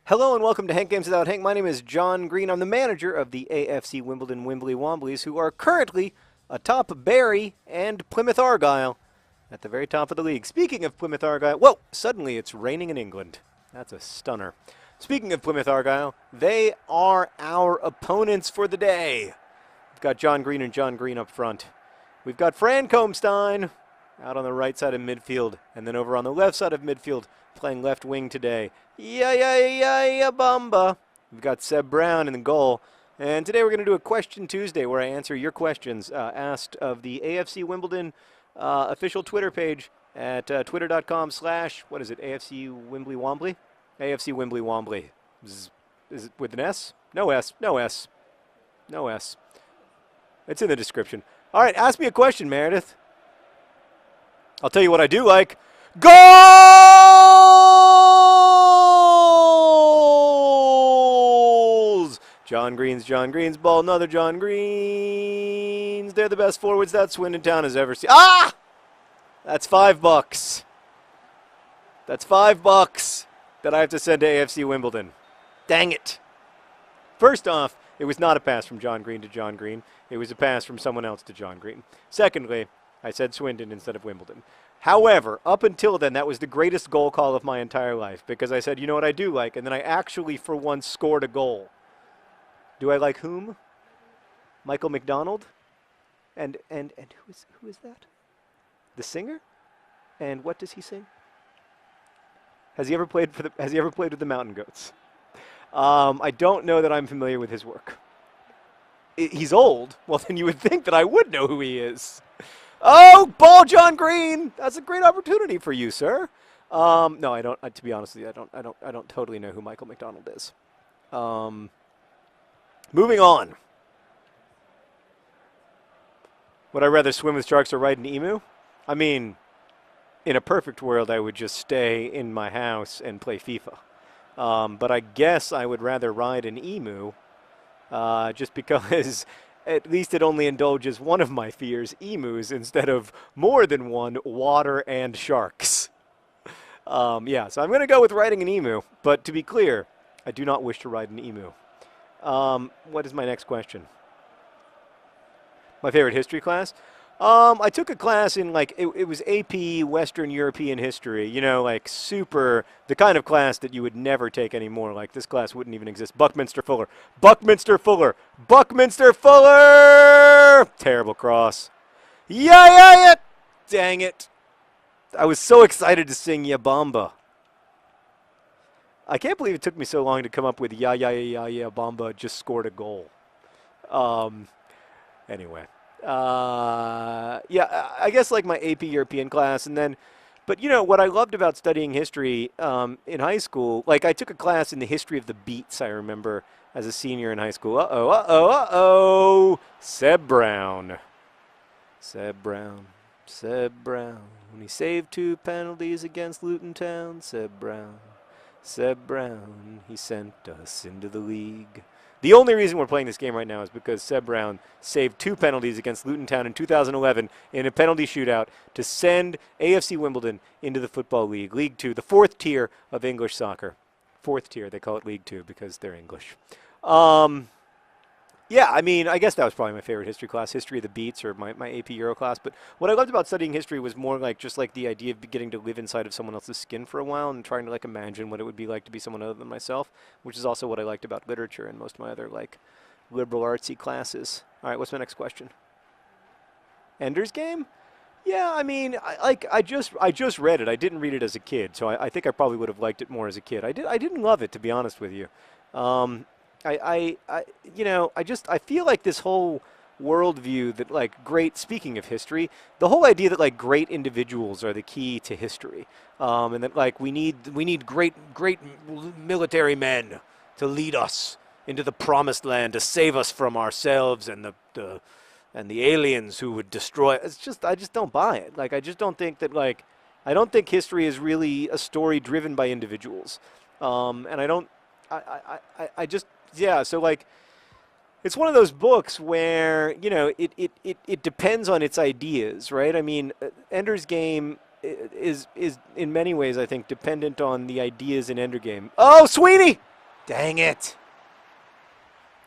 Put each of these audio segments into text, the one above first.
Hello and welcome to Hank Games Without Hank. My name is John Green. I'm the manager of the AFC Wimbly Womblys, who are currently atop Barry and Plymouth Argyle at the very top of the league. Speaking of Plymouth Argyle, whoa, suddenly it's raining in England. That's a stunner. Speaking of Plymouth Argyle, they are our opponents for the day. We've got John Green and John Green up front. We've got Fran Comstein out on the right side of midfield, and then over on the left side of midfield, playing left wing today. Bamba. We've got Seb Brown in the goal. And today we're going to do a Question Tuesday where I answer your questions asked of the AFC Wimbledon official Twitter page at twitter.com/ what is it, AFC Wimbly Wombly? AFC Wimbly Wombly. Is it with an S? No S. No S. No S. It's in the description. All right, ask me a question, Meredith. I'll tell you what I do like. Goals! John Green's ball. Another John Green's. They're the best forwards that Swindon Town has ever seen. Ah! That's $5. That's $5 that I have to send to AFC Wimbledon. Dang it. First off, it was not a pass from John Green to John Green. It was a pass from someone else to John Green. Secondly, I said Swindon instead of Wimbledon. However, up until then, that was the greatest goal call of my entire life because I said, you know what I do like? And then I actually, for once, scored a goal. Do I like whom? Michael McDonald? And who is that? The singer? And what does he sing? Has he ever played with the Mountain Goats? I don't know that I'm familiar with his work. He's old. Well, then you would think that I would know who he is. Oh, ball, John Green! That's a great opportunity for you, sir. No, I don't. To be honest with you, I don't totally know who Michael McDonald is. Moving on. Would I rather swim with sharks or ride an emu? I mean, in a perfect world, I would just stay in my house and play FIFA. But I guess I would rather ride an emu, just because at least it only indulges one of my fears, emus, instead of more than one, water and sharks. Yeah, so I'm going to go with riding an emu. But to be clear, I do not wish to ride an emu. What is my next question? My favorite history class? I took a class in, like, it was AP Western European history, you know, like super, the kind of class that you would never take anymore. Like, this class wouldn't even exist. Buckminster Fuller. Buckminster Fuller. Buckminster Fuller! Terrible cross. Yeah! Dang it. I was so excited to sing Ya Bamba. I can't believe it took me so long to come up with Ya Bamba just scored a goal. Anyway. Yeah, I guess like my AP European class, and then, but you know, what I loved about studying history in high school, like I took a class in the history of the beats, I remember, as a senior in high school. Seb Brown. Seb Brown. When he saved 2 penalties against Luton Town. Seb Brown. He sent us into the league. The only reason we're playing this game right now is because Seb Brown saved 2 penalties against Luton Town in 2011 in a penalty shootout to send AFC Wimbledon into the Football League, League 2, the 4th tier of English soccer. 4th tier, they call it League 2 because they're English. Yeah, I mean, I guess that was probably my favorite history class, History of the Beats, or my AP Euro class. But what I loved about studying history was more like just like the idea of getting to live inside of someone else's skin for a while and trying to like imagine what it would be like to be someone other than myself, which is also what I liked about literature and most of my other like liberal artsy classes. All right, what's my next question? Ender's Game? Yeah, I mean, I just read it. I didn't read it as a kid, so I think I probably would have liked it more as a kid. I didn't love it, to be honest with you. You know, I feel like this whole worldview that, like, speaking of history, the whole idea that, like, great individuals are the key to history, and that, like, we need great military men to lead us into the promised land, to save us from ourselves and the aliens who would destroy. I just don't buy it. Like, I just don't think that, like, I don't think history is really a story driven by individuals, and yeah, so like, it's one of those books where, you know, it depends on its ideas, right? I mean, Ender's Game is in many ways, I think, dependent on the ideas in Ender Game. Oh, Sweeney! Dang it.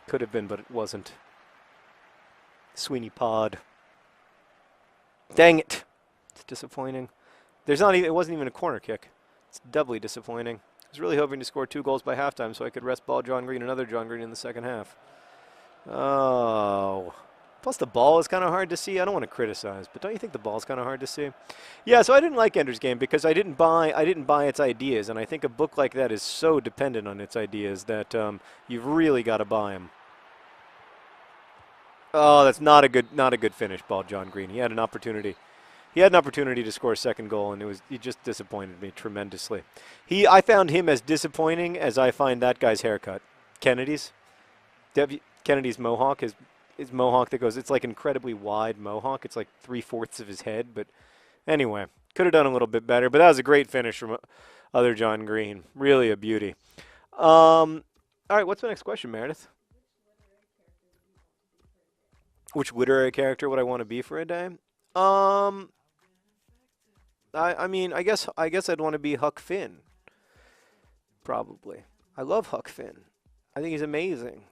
Could have been, but it wasn't. Sweeney Pod. Dang it. It's disappointing. There's not even, it wasn't even a corner kick. It's doubly disappointing. I was really hoping to score 2 goals by halftime so I could rest ball John Green, another John Green in the second half. Oh. Plus the ball is kind of hard to see. I don't want to criticize, but don't you think the ball's kind of hard to see? Yeah, so I didn't like Ender's Game because I didn't buy its ideas, and I think a book like that is so dependent on its ideas that you've really got to buy them. Oh, that's not a good finish, ball John Green. He had an opportunity. He had an opportunity to score a second goal, and he just disappointed me tremendously. I found him as disappointing as I find that guy's haircut. Kennedy's mohawk, his mohawk that goes, it's like incredibly wide mohawk. It's like 3/4 of his head, but anyway, could have done a little bit better, but that was a great finish from other John Green. Really a beauty. All right, what's the next question, Meredith? Which literary character would I want to be for a day? I mean, I guess I'd want to be Huck Finn. Probably. I love Huck Finn. I think he's amazing.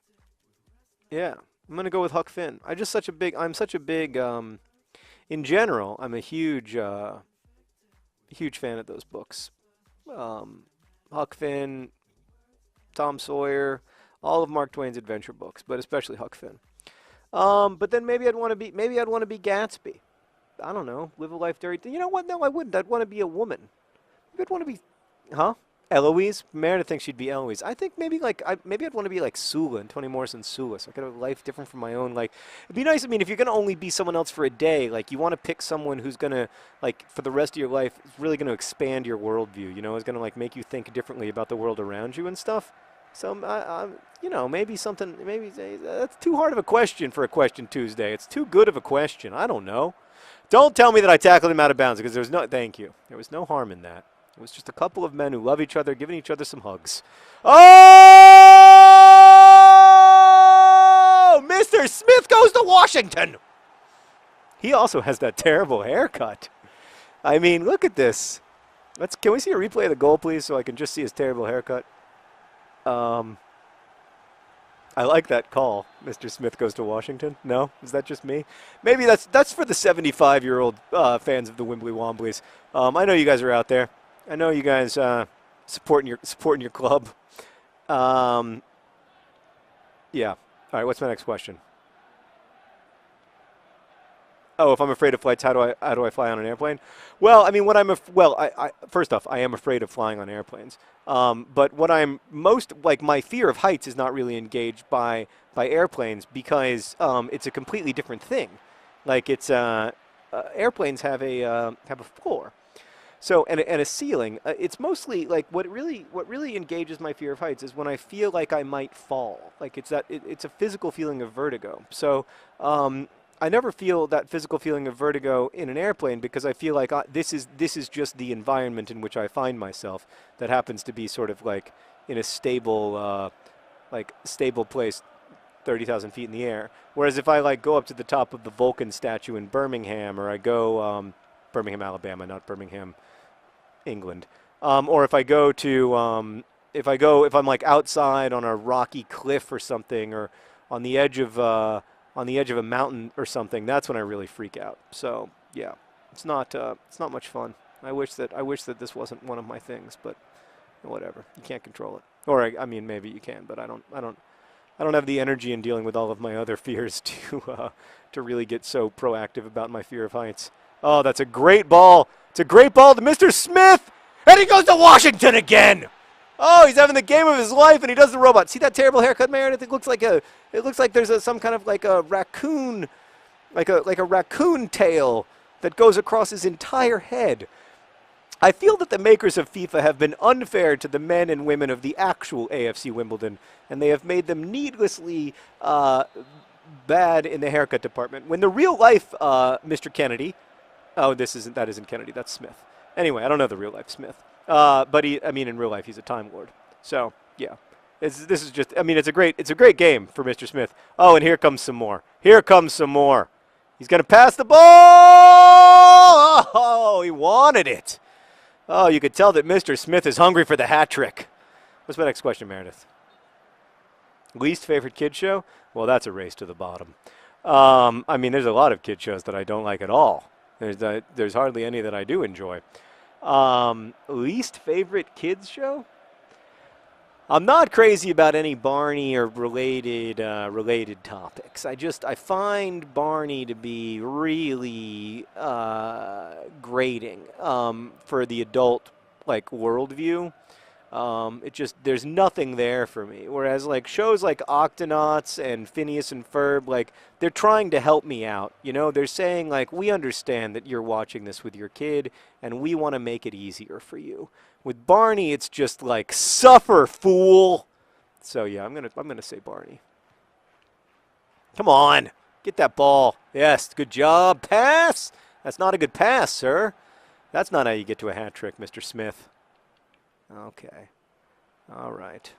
Yeah, I'm gonna go with Huck Finn. I'm such a big. In general, I'm a huge fan of those books. Huck Finn, Tom Sawyer, all of Mark Twain's adventure books, but especially Huck Finn. But then maybe I'd want to be Gatsby. I don't know. Live a life dirty. You know what? No, I wouldn't. I'd want to be a woman. Maybe I'd want to be, Eloise. Meredith thinks she'd be Eloise. I think maybe I'd want to be like Sula and Toni Morrison's Sula. So I could have a life different from my own. Like, it'd be nice. I mean, if you're gonna only be someone else for a day, like you want to pick someone who's gonna for the rest of your life, is really gonna expand your worldview. You know, is gonna make you think differently about the world around you and stuff. So, maybe that's too hard of a question for a Question Tuesday. It's too good of a question. I don't know. Don't tell me that I tackled him out of bounds because thank you. There was no harm in that. It was just a couple of men who love each other, giving each other some hugs. Oh! Mr. Smith goes to Washington! He also has that terrible haircut. I mean, look at this. Can we see a replay of the goal, please, so I can just see his terrible haircut? I like that call. Mr. Smith goes to Washington. No? Is that just me? Maybe that's for the 75-year-old fans of the Wimbly Womblys. I know you guys are out there. I know you guys supporting your club. Yeah. All right, what's my next question? Oh, if I'm afraid of flights, how do I fly on an airplane? Well, I mean, first off, I am afraid of flying on airplanes. But what I'm most my fear of heights is not really engaged by airplanes because it's a completely different thing. Like airplanes have a floor, so and a ceiling. It's mostly what really engages my fear of heights is when I feel like I might fall. Like it's a physical feeling of vertigo. So. I never feel that physical feeling of vertigo in an airplane because I feel like this is just the environment in which I find myself that happens to be sort of like in a stable place 30,000 feet in the air. Whereas if I go up to the top of the Vulcan statue in Birmingham, or I go Birmingham, Alabama, not Birmingham, England, or if I go to if I'm outside on a rocky cliff or something, or on the edge of a mountain or something, that's when I really freak out. So yeah, it's not much fun. I wish that this wasn't one of my things, but whatever. You can't control it. Or I mean, maybe you can, but I don't have the energy in dealing with all of my other fears to really get so proactive about my fear of heights. Oh, that's a great ball. It's a great ball to Mr. Smith, and he goes to Washington again. Oh, he's having the game of his life, and he does the robot. See that terrible haircut, Meredith? It looks like there's some kind of a raccoon, like a raccoon tail that goes across his entire head. I feel that the makers of FIFA have been unfair to the men and women of the actual AFC Wimbledon, and they have made them needlessly bad in the haircut department. When the real life Mr. Kennedy, that isn't Kennedy, that's Smith. Anyway, I don't know the real life Smith. But in real life, he's a Time Lord. So, yeah. It's a great game for Mr. Smith. Oh, and here comes some more. He's going to pass the ball! Oh, he wanted it. Oh, you could tell that Mr. Smith is hungry for the hat trick. What's my next question, Meredith? Least favorite kid show? Well, that's a race to the bottom. I mean, there's a lot of kid shows that I don't like at all. There's hardly any that I do enjoy. Least favorite kids show? I'm not crazy about any Barney or related topics. I find Barney to be really grating for the adult worldview. There's nothing there for me. Whereas shows like Octonauts and Phineas and Ferb, they're trying to help me out. They're saying we understand that you're watching this with your kid and we want to make it easier for you. With Barney, it's just suffer, fool. So yeah, I'm gonna say Barney. Come on, get that ball. Yes, good job. Pass. That's not a good pass, sir. That's not how you get to a hat trick, Mr. Smith. Okay. All right.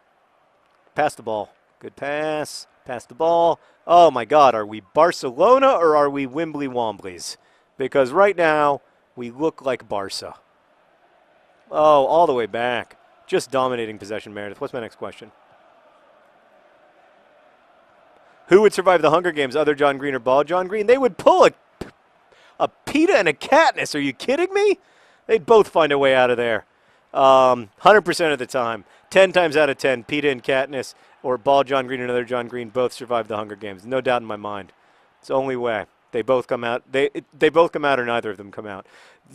Pass the ball. Good pass. Pass the ball. Oh, my God. Are we Barcelona or are we Wimbly Womblys? Because right now, we look like Barca. Oh, all the way back. Just dominating possession, Meredith. What's my next question? Who would survive the Hunger Games, other John Green or Ball John Green? They would pull a PETA and a Katniss. Are you kidding me? They'd both find a way out of there. 100% of the time, 10 times out of 10, PETA and Katniss or Ball John Green and another John Green both survive the Hunger Games. No doubt in my mind. It's the only way. They both come out. They both come out or neither of them come out.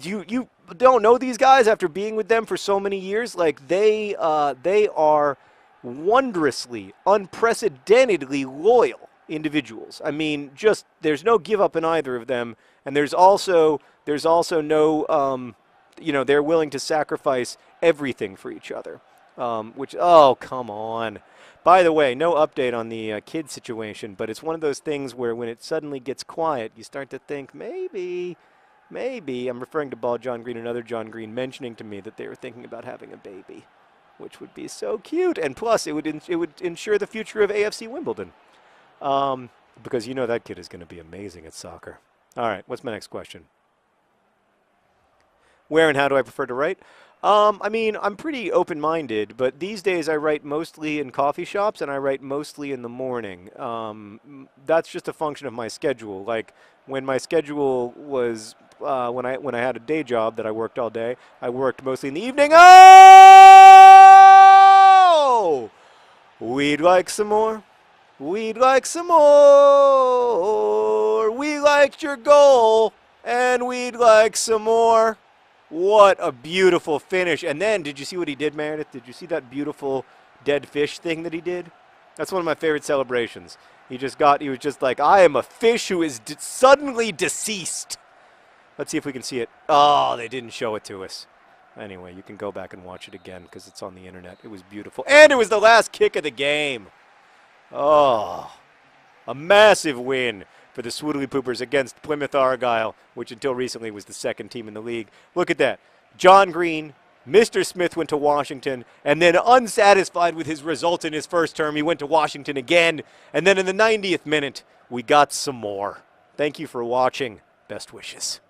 You don't know these guys after being with them for so many years. They are wondrously, unprecedentedly loyal individuals. I mean, just there's no give up in either of them, and there's also no they're willing to sacrifice everything for each other, oh, come on. By the way, no update on the kid situation, but it's one of those things where when it suddenly gets quiet, you start to think maybe, I'm referring to Ball John Green and other John Green mentioning to me that they were thinking about having a baby, which would be so cute. And plus, it would ensure the future of AFC Wimbledon, because that kid is going to be amazing at soccer. All right, what's my next question? Where and how do I prefer to write? I mean, I'm pretty open-minded, but these days I write mostly in coffee shops and I write mostly in the morning. That's just a function of my schedule. When my schedule was when I had a day job that I worked all day, I worked mostly in the evening. Oh! We'd like some more. We'd like some more. We liked your goal, and we'd like some more. What a beautiful finish. And then, did you see what he did, Meredith? Did you see that beautiful dead fish thing that he did? That's one of my favorite celebrations. He was just like, I am a fish who is suddenly deceased. Let's see if we can see it. Oh, they didn't show it to us. Anyway, you can go back and watch it again because it's on the internet. It was beautiful. And it was the last kick of the game. Oh, a massive win for the Swoodly Poopers against Plymouth Argyle, which until recently was the second team in the league. Look at that. John Green, Mr. Smith went to Washington, and then unsatisfied with his results in his first term, he went to Washington again, and then in the 90th minute, we got some more. Thank you for watching. Best wishes.